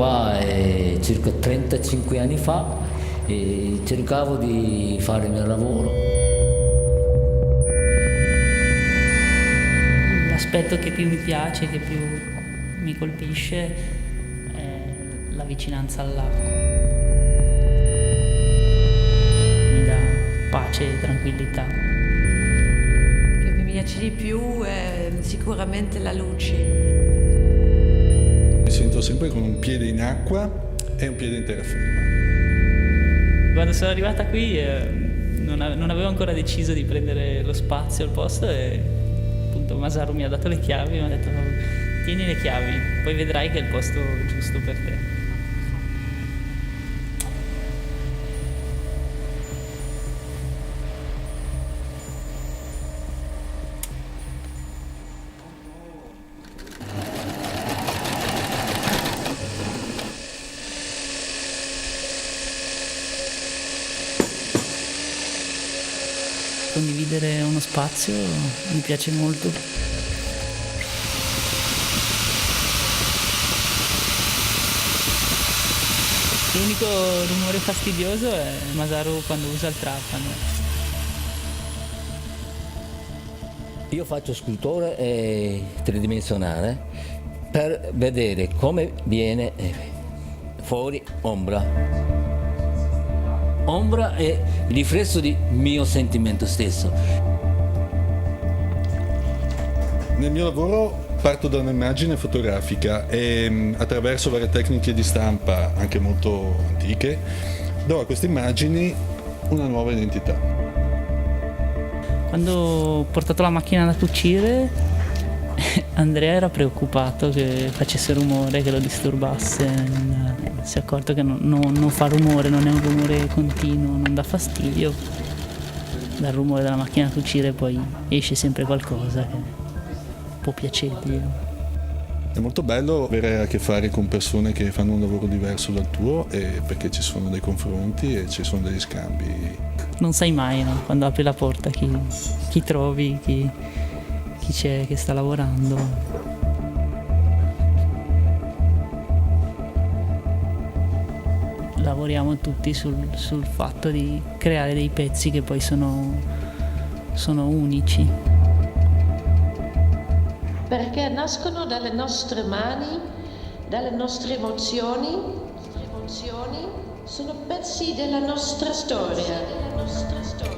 qua circa 35 anni fa e cercavo di fare il mio lavoro. L'aspetto che più mi piace, che più mi colpisce è la vicinanza all'acqua. Mi dà pace e tranquillità. Che mi piace di più è sicuramente la luce. Mi sento sempre con un piede in acqua e un piede in terraferma. Quando sono arrivata qui non avevo ancora deciso di prendere lo spazio, il posto, e appunto Masaru mi ha dato le chiavi e mi ha detto tieni le chiavi, poi vedrai che è il posto giusto per te. Condividere uno spazio mi piace molto. L'unico rumore fastidioso è Masaru quando usa il trapano. Io faccio scultore tridimensionale per vedere come viene fuori ombra. Ombra è il riflesso del mio sentimento stesso. Nel mio lavoro parto da un'immagine fotografica e attraverso varie tecniche di stampa, anche molto antiche, do a queste immagini una nuova identità. Quando ho portato la macchina da cucire, Andrea era preoccupato che facesse rumore, che lo disturbasse. Si è accorto che non fa rumore, non è un rumore continuo, non dà fastidio. Dal rumore della macchina da cucire poi esce sempre qualcosa che può piacergli. È molto bello avere a che fare con persone che fanno un lavoro diverso dal tuo, perché ci sono dei confronti e ci sono degli scambi. Non sai mai, no? Quando apri la porta chi trovi, chi c'è che sta lavorando. Lavoriamo tutti sul fatto di creare dei pezzi che poi sono unici. Perché nascono dalle nostre mani, dalle nostre emozioni, sono pezzi della nostra storia.